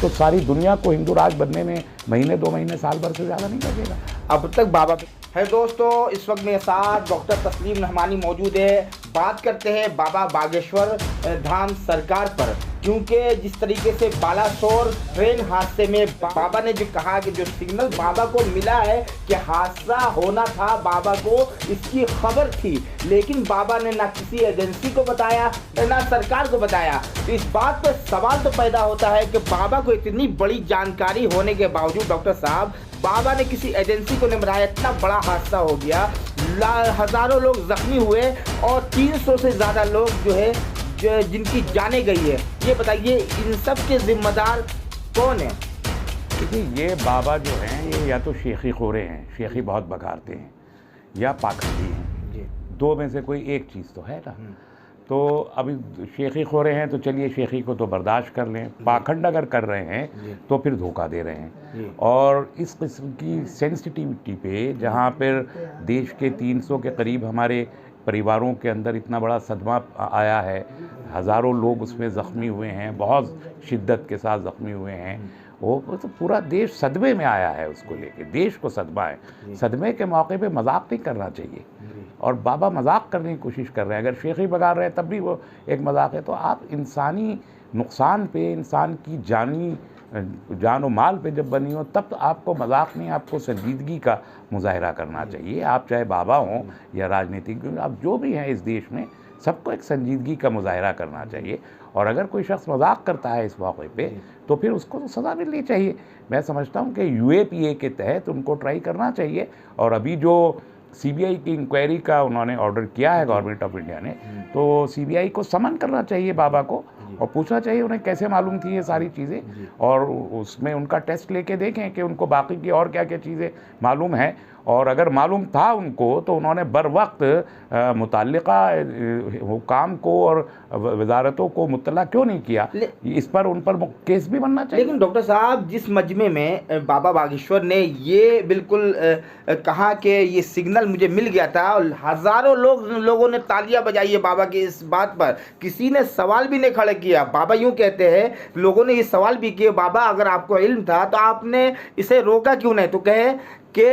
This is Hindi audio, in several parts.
तो सारी दुनिया को हिंदू राज बनने में महीने 2 महीने साल भर से ज़्यादा नहीं लगेगा। अब तक बाबा है दोस्तों, इस वक्त मेरे साथ डॉक्टर तस्लीम रहमानी मौजूद है। बात करते हैं बाबा बागेश्वर धाम सरकार पर, क्योंकि जिस तरीके से बालासोर ट्रेन हादसे में बाबा ने जो कहा कि जो सिग्नल बाबा को मिला है कि हादसा होना था, बाबा को इसकी खबर थी, लेकिन बाबा ने ना किसी एजेंसी को बताया ना सरकार को बताया। तो इस बात पर सवाल तो पैदा होता है कि बाबा को इतनी बड़ी जानकारी होने के बावजूद डॉक्टर साहब बाबा ने किसी एजेंसी को नहीं बताया। इतना बड़ा हादसा हो गया, हज़ारों लोग जख्मी हुए और 300 से ज़्यादा लोग जो है जिनकी जाने गई है। ये बताइए इन सब के जिम्मेदार कौन है? देखिए, ये बाबा जो हैं ये या तो शेखी खोरे हैं, शेखी बहुत बघारते हैं, या पाखंडी हैं जी। 2 में से कोई एक चीज़ तो है ना। तो अभी शेखी खोरे हैं तो चलिए शेखी को तो बर्दाश्त कर लें, पाखंड अगर कर रहे हैं तो फिर धोखा दे रहे हैं। और इस किस्म की सेंसिटिविटी पे जहाँ पर देश के 300 के करीब हमारे परिवारों के अंदर इतना बड़ा सदमा आया है, हज़ारों लोग उसमें ज़ख्मी हुए हैं, बहुत शिद्दत के साथ ज़ख्मी हुए हैं, वो तो पूरा देश सदमे में आया है। उसको लेके देश को सदमा है। सदमे के मौके पे मजाक नहीं करना चाहिए, और बाबा मजाक करने की कोशिश कर रहे हैं। अगर शेखी बगा रहे हैं तब भी वो एक मजाक है। तो आप इंसानी नुकसान पे, इंसान की जान और माल पे जब बनी हो तब तो आपको मजाक नहीं, आपको संजीदगी का मुजाहरा करना चाहिए। आप चाहे बाबा हों या राजनीतिक, आप जो भी हैं इस देश में, सबको एक संजीदगी का मुजाहरा करना चाहिए। और अगर कोई शख्स मजाक करता है इस मौके पे तो फिर उसको तो सज़ा मिलनी चाहिए। मैं समझता हूँ कि UAPA के तहत उनको ट्राई करना चाहिए। और अभी जो CBI की इंक्वायरी का उन्होंने ऑर्डर किया है गवर्नमेंट ऑफ इंडिया ने, तो CBI को समन करना चाहिए बाबा को और पूछना चाहिए उन्हें कैसे मालूम थी ये सारी चीज़ें, और उसमें उनका टेस्ट लेके देखें कि उनको बाकी की और क्या क्या चीज़ें मालूम हैं। और अगर मालूम था उनको तो उन्होंने बर वक्त मुताल्लिका हुकाम को और वजारतों को मुत्तला क्यों नहीं किया, इस पर उन पर केस भी बनना चाहिए। लेकिन डॉक्टर साहब, जिस मजमे में बाबा बागेश्वर ने ये बिल्कुल कहा कि ये सिग्नल मुझे मिल गया था, और हज़ारों लोगों ने तालियां बजाई है बाबा की इस बात पर, किसी ने सवाल भी नहीं खड़ा किया। बाबा यूँ कहते हैं, लोगों ने ये सवाल भी किए, बाबा अगर आपको इल्म था तो आपने इसे रोका क्यों नहीं? तो कहे कि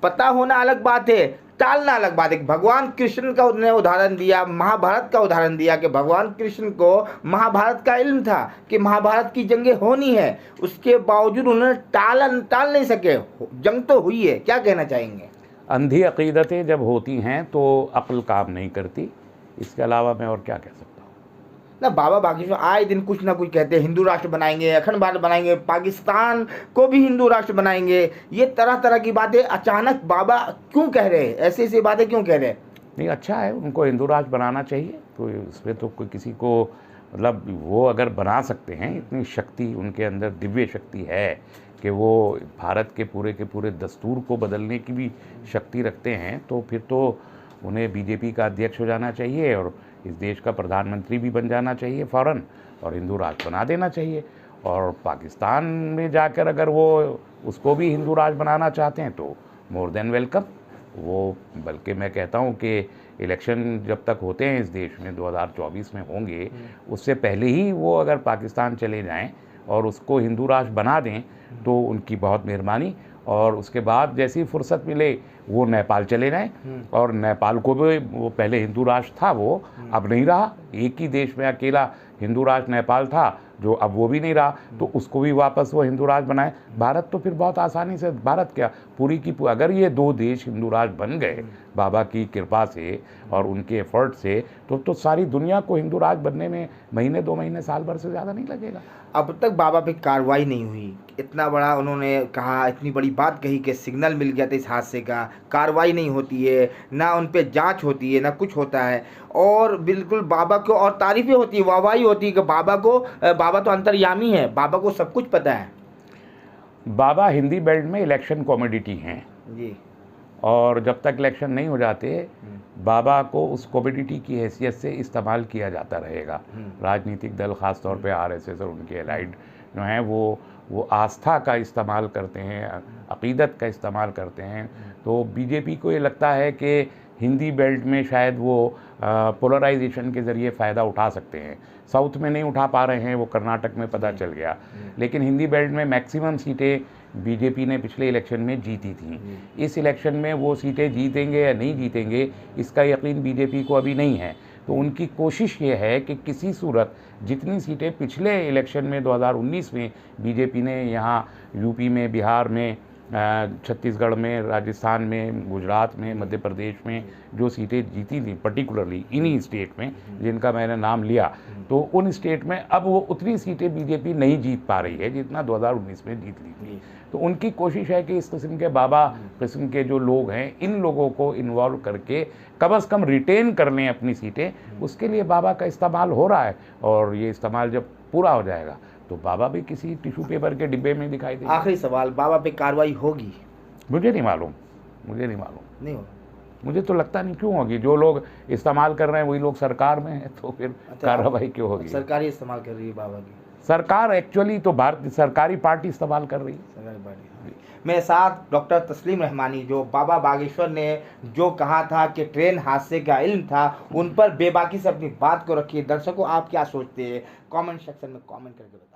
पता होना अलग बात है, टालना अलग बात है। भगवान कृष्ण का उन्होंने उदाहरण दिया, महाभारत का उदाहरण दिया कि भगवान कृष्ण को महाभारत का इल्म था कि महाभारत की जंगें होनी है, उसके बावजूद उन्होंने टाल नहीं सके। जंग तो हुई है, क्या कहना चाहेंगे? अंधी अकीदतें जब होती हैं तो अक्ल काम नहीं करती, इसके अलावा मैं और क्या कह सकता हूँ। ना बाबा बागेश्वर आए दिन कुछ ना कुछ कहते हैं, हिंदू राष्ट्र बनाएंगे, अखंड भारत बनाएंगे, पाकिस्तान को भी हिंदू राष्ट्र बनाएंगे। ये तरह तरह की बातें अचानक बाबा क्यों कह रहे हैं? ऐसी बातें क्यों कह रहे हैं? नहीं, अच्छा है, उनको हिंदू राष्ट्र बनाना चाहिए। तो इसमें तो कोई किसी को, मतलब वो अगर बना सकते हैं, इतनी शक्ति उनके अंदर, दिव्य शक्ति है कि वो भारत के पूरे दस्तूर को बदलने की भी शक्ति रखते हैं, तो फिर तो उन्हें BJP का अध्यक्ष हो जाना चाहिए और इस देश का प्रधानमंत्री भी बन जाना चाहिए फ़ौरन, और हिंदू राष्ट्र बना देना चाहिए। और पाकिस्तान में जाकर अगर वो उसको भी हिंदू राष्ट्र बनाना चाहते हैं तो मोर देन वेलकम। वो बल्कि मैं कहता हूँ कि इलेक्शन जब तक होते हैं इस देश में, 2024 में होंगे, उससे पहले ही वो अगर पाकिस्तान चले जाएं और उसको हिंदू राष्ट्र बना दें तो उनकी बहुत मेहरबानी। और उसके बाद जैसी फुर्सत मिले वो नेपाल चले जाएं, और नेपाल को भी, वो पहले हिंदू राष्ट्र था, वो अब नहीं रहा। एक ही देश में अकेला हिंदू राष्ट्र नेपाल था, जो अब वो भी नहीं रहा, तो उसको भी वापस वो हिंदू राष्ट्र बनाए। भारत तो फिर बहुत आसानी से, भारत क्या, पूरी की अगर ये 2 देश हिंदू राष्ट्र बन गए बाबा की कृपा से और उनके एफर्ट से, तो सारी दुनिया को हिंदू राष्ट्र बनने में महीने 2 महीने साल भर से ज़्यादा नहीं लगेगा। अब तक बाबा पे कार्रवाई नहीं हुई, इतना बड़ा उन्होंने कहा, इतनी बड़ी बात कही कि सिग्नल मिल गया था इस हादसे का, कार्रवाई नहीं होती है, ना उन पे जांच होती है, ना कुछ होता है। और बिल्कुल बाबा को और तारीफ़ें होती है, वाहवाही होती है कि बाबा तो अंतर्यामी है, बाबा को सब कुछ पता है। बाबा हिंदी बेल्ट में इलेक्शन कॉमोडिटी हैं जी, और जब तक इलेक्शन नहीं हो जाते बाबा को उस कॉमोडिटी की हैसियत से इस्तेमाल किया जाता रहेगा। राजनीतिक दल, ख़ास तौर पे RSS और उनके एलाइड जो हैं, वो आस्था का इस्तेमाल करते हैं, अक़ीदत का इस्तेमाल करते हैं। तो BJP को ये लगता है कि हिंदी बेल्ट में शायद वो पोलराइजेशन के ज़रिए फ़ायदा उठा सकते हैं। साउथ में नहीं उठा पा रहे हैं, वो कर्नाटक में पता चल गया, लेकिन हिंदी बेल्ट में मैक्सिमम सीटें बीजेपी ने पिछले इलेक्शन में जीती थी। इस इलेक्शन में वो सीटें जीतेंगे या नहीं जीतेंगे, इसका यकीन बीजेपी को अभी नहीं है। तो उनकी कोशिश ये है कि किसी सूरत जितनी सीटें पिछले इलेक्शन में 2019 में बीजेपी ने यहाँ यूपी में, बिहार में, छत्तीसगढ़ में, राजस्थान में, गुजरात में, मध्य प्रदेश में जो सीटें जीती थी, पर्टिकुलरली इन्हीं स्टेट में जिनका मैंने नाम लिया, तो उन स्टेट में अब वो उतनी सीटें बीजेपी नहीं जीत पा रही है जितना 2019 में जीत ली थी। तो उनकी कोशिश है कि इस किस्म के बाबा किस्म के जो लोग हैं, इन लोगों को इन्वॉल्व करके कम से कम रिटेन कर लें अपनी सीटें। उसके लिए बाबा का इस्तेमाल हो रहा है, और ये इस्तेमाल जब पूरा हो जाएगा तो बाबा भी किसी टिश्यू पेपर के डिब्बे में दिखाई देगा। आखिरी सवाल, बाबा पे कार्रवाई होगी? मुझे नहीं मालूम, मुझे नहीं मालूम, नहीं होगा। मुझे तो लगता नहीं। क्यों होगी? जो लोग इस्तेमाल कर रहे हैं वही लोग सरकार में हैं, तो फिर कार्रवाई क्यों होगी? सरकार ही इस्तेमाल कर रही है बाबा की। सरकार एक्चुअली तो भारतीय सरकारी पार्टी इस्तेमाल कर रही है। सरकारी पार्टी। मेरे साथ डॉक्टर तस्लीम रहमानी, जो बाबा बागेश्वर ने जो कहा था कि ट्रेन हादसे का इल्म था, उन पर बेबाकी से अपनी बात को रखिए। दर्शकों, आप क्या सोचते हैं? कमेंट सेक्शन में कमेंट करके बताइए।